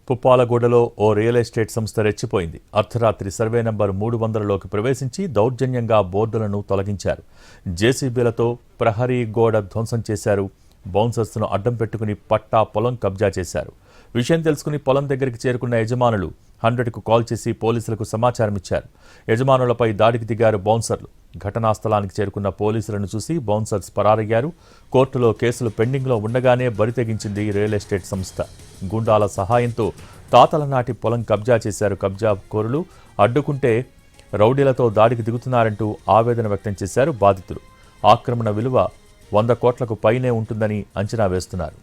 పుప్పాలగూడలో ఓ real estate సంస్థ రెచ్చిపోయింది. అర్ధరాత్రి survey number 300లోకి ప్రవేశించి దౌర్జన్యంగా బోర్డులను తొలగించారు. జేసీబీలతో ప్రహరీ గోడ ధ్వంసం చేశారు. బౌన్సర్స్ను అడ్డం పెట్టుకుని పట్టా పొలం కబ్జా చేశారు. విషయం తెలుసుకుని పొలం దగ్గరికి చేరుకున్న యజమానులు 100కు కాల్ చేసి పోలీసులకు సమాచారం ఇచ్చారు. యజమానులపై దాడికి దిగారు బౌన్సర్లు. ఘటనా స్థలానికి చేరుకున్న పోలీసులను చూసి బౌన్సర్స్ పరారయ్యారు. కోర్టులో కేసులు పెండింగ్లో ఉండగానే బరితెగించింది రియల్ ఎస్టేట్ సంస్థ. గుండాల సహాయంతో తాతల నాటి పొలం కబ్జా చేశారు. కబ్జా కోరులు అడ్డుకుంటే రౌడీలతో దాడికి దిగుతున్నారంటూ ఆవేదన వ్యక్తం చేశారు బాధితులు. ఆక్రమణ విలువ 100 కోట్లకు పైనే ఉంటుందని అంచనా వేస్తున్నారు.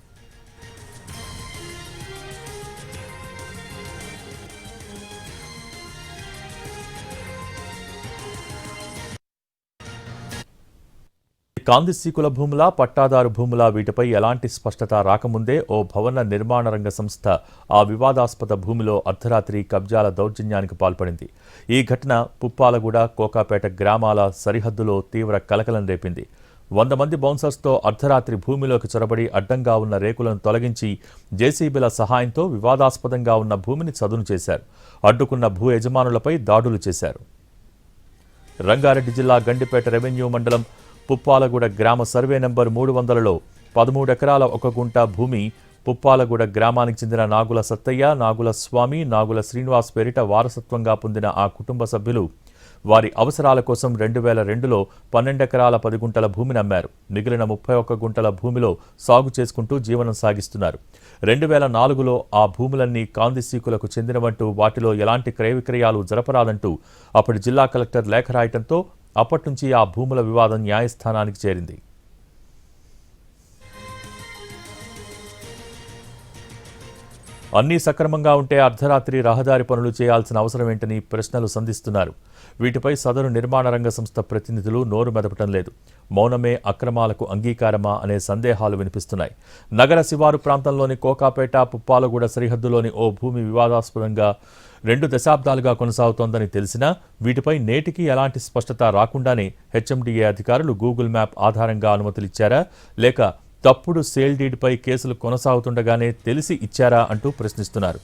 కాందిశీకుల భూములా పట్టాదారు భూములా వీటిపై ఎలాంటి స్పష్టత రాకముందే ఓ భవన నిర్మాణ రంగ సంస్థ ఆ వివాదాస్పద భూమిలో అర్ధరాత్రి కబ్జాల దౌర్జన్యానికి పాల్పడింది. ఈ ఘటన పుప్పాలగూడ కోకాపేట గ్రామాల సరిహద్దులో తీవ్ర కలకలం రేపింది. 100 మంది బౌన్సర్స్తో అర్ధరాత్రి భూమిలోకి చొరబడి అడ్డంగా ఉన్న రేకులను తొలగించి జేసీబీల సహాయంతో వివాదాస్పదంగా ఉన్న భూమిని చదును చేశారు. అడ్డుకున్న భూ యజమానులపై దాడులు చేశారు. రంగారెడ్డి జిల్లా గండిపేట రెవెన్యూ మండలం పుప్పాలగూడ గ్రామ సర్వే నంబర్ 300లో 13 ఎకరాల 1 గుంట భూమి పుప్పాలగూడ గ్రామానికి చెందిన నాగుల సత్తయ్య, నాగుల స్వామి, నాగుల శ్రీనివాస్ పేరిట వారసత్వంగా పొందిన ఆ కుటుంబ సభ్యులు వారి అవసరాల కోసం 2002లో 12 ఎకరాల 10 గుంటల భూమిని అమ్మారు. మిగిలిన 31 గుంటల భూమిలో సాగు చేసుకుంటూ జీవనం సాగిస్తున్నారు. 2004లో ఆ భూములన్నీ కాందిశీకులకు చెందినవంటూ వాటిలో ఎలాంటి క్రయ విక్రయాలు జరపరాదంటూ అప్పటి జిల్లా కలెక్టర్ లేఖ రాయటంతో అప్పటి నుంచి ఆ భూముల వివాదం న్యాయస్థానానికి చేరింది. అన్నీ సక్రమంగా ఉంటే అర్ధరాత్రి రహదారి పనులు చేయాల్సిన అవసరం ఏంటని ప్రశ్నలు సంధిస్తున్నారు. వీటిపై సదరు నిర్మాణ రంగ సంస్థ ప్రతినిధులు నోరు మెదపటం లేదు. మౌనమే అక్రమాలకు అంగీకారమా అనే సందేహాలు వినిపిస్తున్నాయి. నగర శివారు ప్రాంతంలోని కోకాపేట పుప్పాలగూడ సరిహద్దులోని ఓ భూమి వివాదాస్పదంగా 2 దశాబ్దాలుగా కొనసాగుతోందని తెలిసినా వీటిపై నేటికి ఎలాంటి స్పష్టత రాకుండానే హెచ్ఎండిఏ అధికారులు గూగుల్ మ్యాప్ ఆధారంగా అనుమతులిచ్చారా, లేక తప్పుడు సేల్ డీడ్పై కేసులు కొనసాగుతుండగానే తెలిసి ఇచ్చారా అంటూ ప్రశ్నిస్తున్నారు.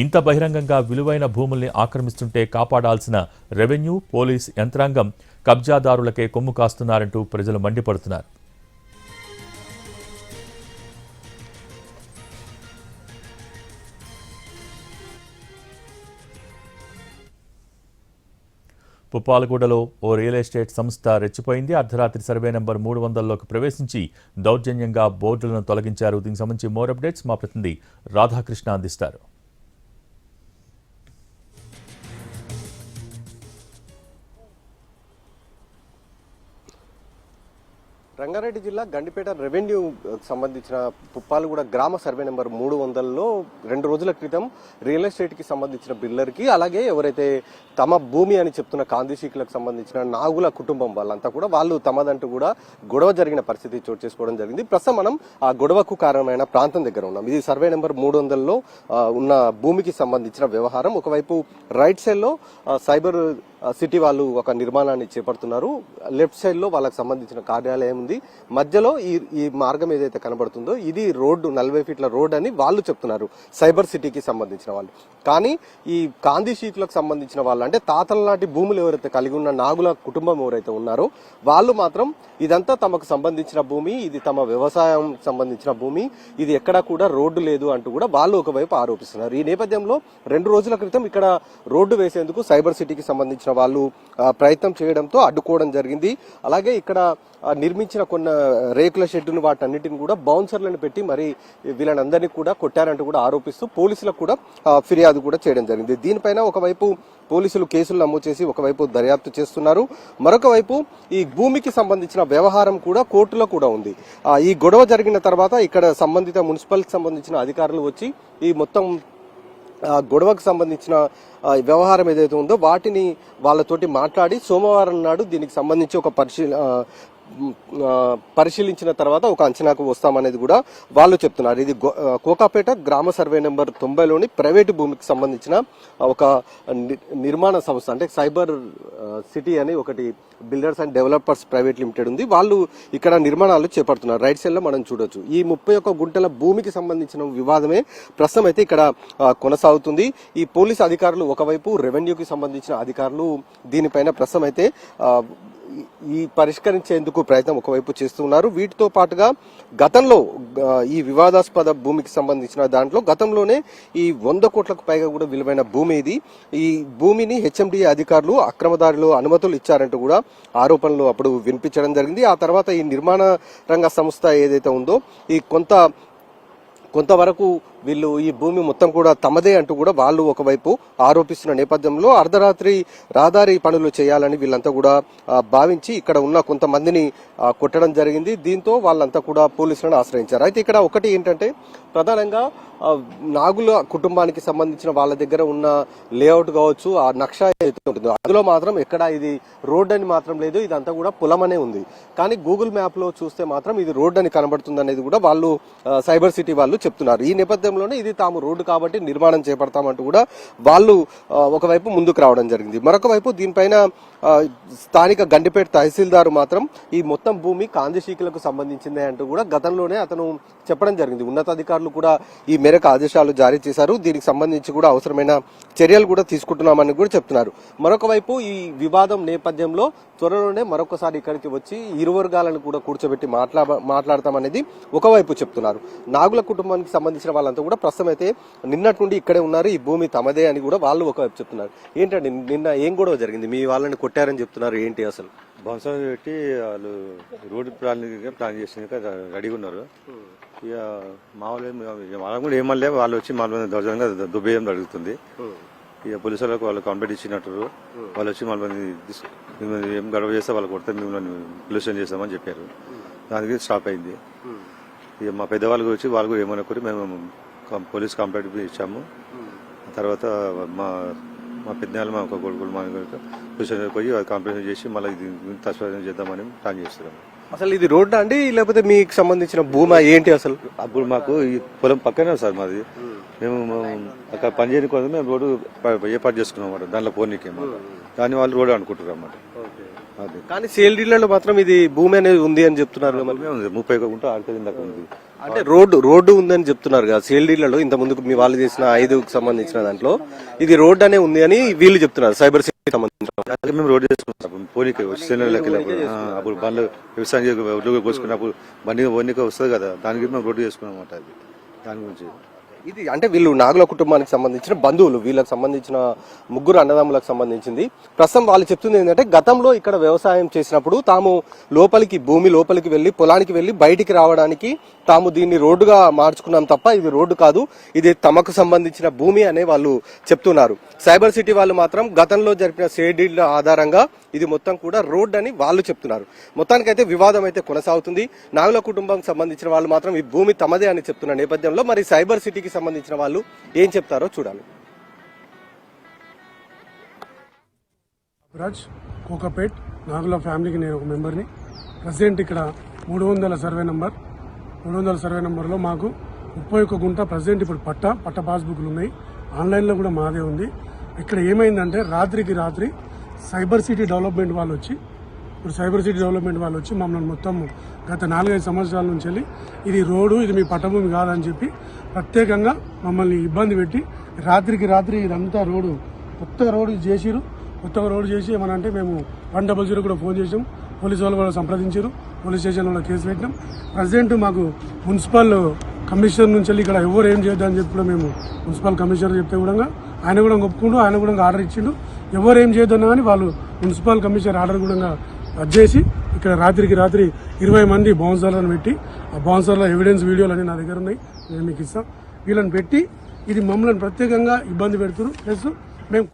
ఇంత బహిరంగంగా విలువైన భూముల్ని ఆక్రమిస్తుంటే కాపాడాల్సిన రెవెన్యూ, పోలీస్ యంత్రాంగం కబ్జాదారులకే కొమ్ము కాస్తున్నారంటూ ప్రజలు మండిపడుతున్నారు. పుప్పాలగూడలో ఓ రియల్ ఎస్టేట్ సంస్థ రెచ్చిపోయింది. అర్ధరాత్రి సర్వే నంబర్ 300లోకి ప్రవేశించి దౌర్జన్యంగా బోర్డులను తొలగించారు. దీనికి సంబంధించి మోర్ అప్డేట్స్ మా ప్రతినిధి రాధాకృష్ణ అందిస్తారు. రంగారెడ్డి జిల్లా గండిపేట రెవెన్యూ సంబంధించిన పుప్పాలగూడ గ్రామ సర్వే నెంబర్ 300లో 2 రోజుల క్రితం రియల్ ఎస్టేట్కి సంబంధించిన బిల్డర్కి, అలాగే ఎవరైతే తమ భూమి అని చెప్తున్న కాందిశీకులకు సంబంధించిన నాగుల కుటుంబం వాళ్ళంతా కూడా వాళ్ళు తమదంటూ కూడా గొడవ జరిగిన పరిస్థితి చోటు చేసుకోవడం జరిగింది. ప్రస్తుతం మనం ఆ గొడవకు కారణమైన ప్రాంతం దగ్గర ఉన్నాం. ఇది సర్వే నెంబర్ 300లో ఉన్న భూమికి సంబంధించిన వ్యవహారం. ఒకవైపు రైట్ సైడ్లో సైబర్ సిటీ వాళ్ళు ఒక నిర్మాణాన్ని చేపడుతున్నారు. లెఫ్ట్ సైడ్ లో వాళ్ళకి సంబంధించిన కార్యాలయం ఉంది. మధ్యలో ఈ మార్గం ఏదైతే కనబడుతుందో ఇది రోడ్డు 40 ఫీట్ల రోడ్ అని వాళ్ళు చెప్తున్నారు, సైబర్ సిటీకి సంబంధించిన వాళ్ళు. కానీ ఈ కాందిశీకులకు సంబంధించిన వాళ్ళు, అంటే తాతల నాటి భూములు ఎవరైతే కలిగి ఉన్న నాగుల కుటుంబం ఎవరైతే ఉన్నారో వాళ్ళు మాత్రం ఇదంతా తమకు సంబంధించిన భూమి, ఇది తమ వ్యవసాయం సంబంధించిన భూమి, ఇది ఎక్కడా కూడా రోడ్డు లేదు అంటూ కూడా వాళ్ళు ఒకవైపు ఆరోపిస్తున్నారు. ఈ నేపథ్యంలో 2 రోజుల క్రితం ఇక్కడ రోడ్డు వేసేందుకు సైబర్ సిటీకి సంబంధించిన వాళ్ళు ప్రయత్నం చేయడంతో అడ్డుకోవడం జరిగింది. అలాగే ఇక్కడ నిర్మించిన కొన్ని రేకుల షెడ్డును వాటన్నిటిని కూడా బౌన్సర్లను పెట్టి మరి వీళ్ళందరినీ కూడా కొట్టారంటూ కూడా ఆరోపిస్తూ పోలీసులకు కూడా ఫిర్యాదు కూడా చేయడం జరిగింది. దీనిపైన ఒకవైపు పోలీసులు కేసులు నమోదు చేసి ఒకవైపు దర్యాప్తు చేస్తున్నారు. మరొక వైపు ఈ భూమికి సంబంధించిన వ్యవహారం కూడా కోర్టులో కూడా ఉంది. ఈ గొడవ జరిగిన తర్వాత ఇక్కడ సంబంధిత మున్సిపల్కి సంబంధించిన అధికారులు వచ్చి ఈ మొత్తం గొడవకు సంబంధించిన వ్యవహారం ఏదైతే ఉందో వాటిని వాళ్ళతోటి మాట్లాడి సోమవారం నాడు దీనికి సంబంధించి ఒక పరిశీలించిన తర్వాత ఒక అంచనాకు వస్తామనేది కూడా వాళ్ళు చెప్తున్నారు. ఇది కోకాపేట గ్రామ సర్వే నెంబర్ 90లోని ప్రైవేటు భూమికి సంబంధించిన ఒక నిర్మాణ సంస్థ, అంటే సైబర్ సిటీ అని ఒకటి builders and developers private limited ఉంది. వాళ్ళు ఇక్కడ నిర్మాణాలు చేపడుతున్నారు. రైట్ సైడ్ లో మనం చూడొచ్చు. ఈ 31 గుంటల భూమికి సంబంధించిన వివాదమే ప్రస్తుతం అయితే ఇక్కడ కొనసాగుతుంది. ఈ పోలీస్ అధికారులు ఒకవైపు, రెవెన్యూకి సంబంధించిన అధికారులు దీనిపైన ప్రస్తుతం అయితే ఈ పరిష్కరించేందుకు ప్రయత్నం ఒకవైపు చేస్తున్నారు. వీటితో పాటుగా గతంలో ఈ వివాదాస్పద భూమికి సంబంధించిన దాంట్లో గతంలోనే ఈ 100 కోట్లకు పైగా కూడా విలువైన భూమి ఇది. ఈ భూమిని హెచ్ఎండిఏ అధికారులు అక్రమదారులు అనుమతులు ఇచ్చారంటూ కూడా ఆరోపణలు అప్పుడు వినిపించడం జరిగింది. ఆ తర్వాత ఈ నిర్మాణ రంగ సంస్థ ఏదైతే ఉందో ఈ కొంతవరకు వీళ్ళు ఈ భూమి మొత్తం కూడా తమదే అంటూ కూడా వాళ్ళు ఒకవైపు ఆరోపిస్తున్న నేపథ్యంలో అర్ధరాత్రి రహదారి పనులు చేయాలని వీళ్ళంతా కూడా భావించి ఇక్కడ ఉన్న కొంతమందిని కొట్టడం జరిగింది. దీంతో వాళ్ళంతా కూడా పోలీసులను ఆశ్రయించారు. అయితే ఇక్కడ ఒకటి ఏంటంటే ప్రధానంగా నాగుల కుటుంబానికి సంబంధించిన వాళ్ళ దగ్గర ఉన్న లేఅవుట్ కావచ్చు, ఆ నక్షా ఏదైతే ఉంటుందో అందులో మాత్రం ఎక్కడ ఇది రోడ్ అని మాత్రం లేదు, ఇదంతా కూడా పొలం అనే ఉంది. కానీ గూగుల్ మ్యాప్ లో చూస్తే మాత్రం ఇది రోడ్ అని కనబడుతుంది అనేది కూడా వాళ్ళు సైబర్ సిటీ వాళ్ళు చెప్తున్నారు. ఈ నేపథ్యంలోనే ఇది తాము రోడ్డు కాబట్టి నిర్మాణం చేపడతామంటూ కూడా వాళ్ళు ఒకవైపు ముందుకు రావడం జరిగింది. మరొక వైపు దీనిపైన స్థానిక గండిపేట తహసీల్దార్ మాత్రం ఈ మొత్తం భూమి కాందిశీకులకు సంబంధించిందే అంటూ కూడా గతంలోనే అతను చెప్పడం జరిగింది. ఉన్నతాధికారులు కూడా ఈ మేరకు ఆదేశాలు జారీ చేశారు. దీనికి సంబంధించి కూడా అవసరమైన చర్యలు కూడా తీసుకుంటున్నామని కూడా చెప్తున్నారు. మరొక వైపు ఈ వివాదం నేపథ్యంలో త్వరలోనే మరొకసారి ఇక్కడికి వచ్చి ఇరు వర్గాలను కూడా కూర్చోబెట్టి మాట్లాడతామనేది ఒకవైపు చెప్తున్నారు. నాగుల కుటుంబానికి సంబంధించిన వాళ్ళంతా కూడా ప్రస్తుతం అయితే నిన్నటి నుండి ఇక్కడే ఉన్నారు. ఈ భూమి తమదే అని కూడా వాళ్ళు ఒకవైపు చెప్తున్నారు. ఏంటండి నిన్న ఏం గొడవ జరిగింది? మీ వాళ్ళని కొట్టారని చెప్తున్నారు. ఏంటి అసలు? బొంసం పెట్టి వాళ్ళు రోడ్డు ప్లాన్ చేసిన రెడీగా ఉన్నారు. ఇక మామూలు వాళ్ళకి కూడా ఏమన్నా వాళ్ళు వచ్చి మళ్ళీ దర్జనంగా దుబ్బేయం జరుగుతుంది. ఇక పోలీసు వాళ్ళకి వాళ్ళు కంప్లైంట్ ఇచ్చినట్టు వాళ్ళు వచ్చి మళ్ళీ ఏం గొడవ చేస్తే వాళ్ళు కొడితే మిమ్మల్ని పొల్యూషన్ చేస్తామని చెప్పారు. దానికి స్టాప్ అయింది. ఇక మా పెద్దవాళ్ళు వచ్చి వాళ్ళు కూడా ఏమనుకుని మేము పోలీస్ కంప్లైంట్ ఇచ్చాము. తర్వాత మా పెద్దవాళ్ళు మా ఒక కొడుకులు మా పొల్యూషన్ పోయి కంప్లైంట్ చేసి మళ్ళీ ఇది తస్వరం చేద్దామని ప్లాన్ చేస్తున్నాము. అసలు ఇది రోడ్డా అండి లేకపోతే మీకు సంబంధించిన భూమా ఏంటి అసలు? అప్పుడు మాకు ఈ పొలం పక్కనే సార్ మాది. మేము అక్కడ పని చేయని కోసం మేము రోడ్డు ఏర్పాటు చేసుకున్నాం అన్నమాట. దాంట్లో పోనీకేమో దాన్ని వాళ్ళు రోడ్డు అనుకుంటారు అన్నమాట. కానీ సేల్ డీలర్లో మాత్రం ఇది భూమి అనేది ఉంది అని చెప్తున్నారు. 30 గుంట ఆడుతుంది దాకా ఉంది. అంటే రోడ్డు ఉందని చెప్తున్నారు కదా సేల్ డీలర్లో. ఇంత ముందుకు మీ వాళ్ళు చేసిన 5కు సంబంధించిన దాంట్లో ఇది రోడ్ అనే ఉంది అని వీళ్ళు చెప్తున్నారు. సైబర్ సిటీ సంబంధించిన మేము రోడ్డు చేసుకుంటాం పోనీకి అప్పుడు బండ్లు వ్యవసాయం కోసుకున్నప్పుడు బండి పోనీకి వస్తుంది కదా, దానికి మేము రోడ్డు చేసుకున్నాం అన్నమాట. అది దాని గురించి ఇది అంటే వీళ్ళు నాగుల కుటుంబానికి సంబంధించిన బంధువులు, వీళ్ళకి సంబంధించిన 3 అన్నదమ్ములకు సంబంధించింది. ప్రస్తుతం వాళ్ళు చెప్తుంది ఏంటంటే గతంలో ఇక్కడ వ్యవసాయం చేసినప్పుడు తాము భూమి లోపలికి వెళ్లి పొలానికి వెళ్లి బయటికి రావడానికి తాము దీన్ని రోడ్డుగా మార్చుకున్నాం తప్ప ఇది రోడ్డు కాదు, ఇది తమకు సంబంధించిన భూమి అనే వాళ్ళు చెప్తున్నారు. సైబర్ సిటీ వాళ్ళు మాత్రం గతంలో జరిపిన షేడీల ఆధారంగా ఇది మొత్తం కూడా రోడ్ అని వాళ్ళు చెప్తున్నారు. మొత్తానికైతే వివాదం అయితే కొనసాగుతుంది. నాగుల కుటుంబానికి సంబంధించిన వాళ్ళు మాత్రం ఈ భూమి తమదే అని చెప్తున్న నేపథ్యంలో మరి సైబర్ సిటీకి సంబంధించిన వాళ్ళు ఏం చెప్తారో చూడాలి. రాజ్ కోకాపేట్ నాగుల ఫ్యామిలీకి నేను ఒక మెంబర్ని. ప్రజెంట్ ఇక్కడ 300 సర్వే నంబర్లో మాకు 31 గుంట ప్రజెంట్ ఇప్పుడు పట్ట పాస్బుక్లు ఉన్నాయి. ఆన్లైన్లో కూడా మాదే ఉంది. ఇక్కడ ఏమైందంటే రాత్రికి రాత్రి సైబర్ సిటీ డెవలప్మెంట్ వాళ్ళు వచ్చి మమ్మల్ని మొత్తం గత 4-5 సంవత్సరాల నుంచి వెళ్ళి ఇది రోడ్డు, ఇది మీ పట్టభూమి కాదని చెప్పి ప్రత్యేకంగా మమ్మల్ని ఇబ్బంది పెట్టి రాత్రికి రాత్రి ఇదంతా కొత్తగా రోడ్డు చేసి ఏమనంటే మేము 100 కూడా ఫోన్ చేసాం. పోలీసు వాళ్ళు కూడా సంప్రదించారు. పోలీస్ స్టేషన్లో కేసు పెట్టినాం. ప్రజెంట్ మాకు మున్సిపల్ కమిషనర్ నుంచి వెళ్ళి ఇక్కడ ఎవరు ఏం చేద్దామని చెప్పి కూడా మేము మున్సిపల్ కమిషనర్ చెప్తే కూడా ఆయన కూడా ఒప్పుకుంటూ ఆయన కూడా ఆర్డర్ ఇచ్చిండు. ఎవరు ఏం చేద్దాం కానీ వాళ్ళు మున్సిపల్ కమిషనర్ ఆర్డర్ కూడా చేసి ఇక్కడ రాత్రికి రాత్రి 20 మంది బౌన్సర్లను పెట్టి ఆ బౌన్సర్ల ఎవిడెన్స్ వీడియోలు అన్ని నా దగ్గర ఉన్నాయి, నేను మీకు ఇస్తాం. వీళ్ళని పెట్టి ఇది మమ్మల్ని ప్రత్యేకంగా ఇబ్బంది పెడుతున్నారు. ప్లస్ మేము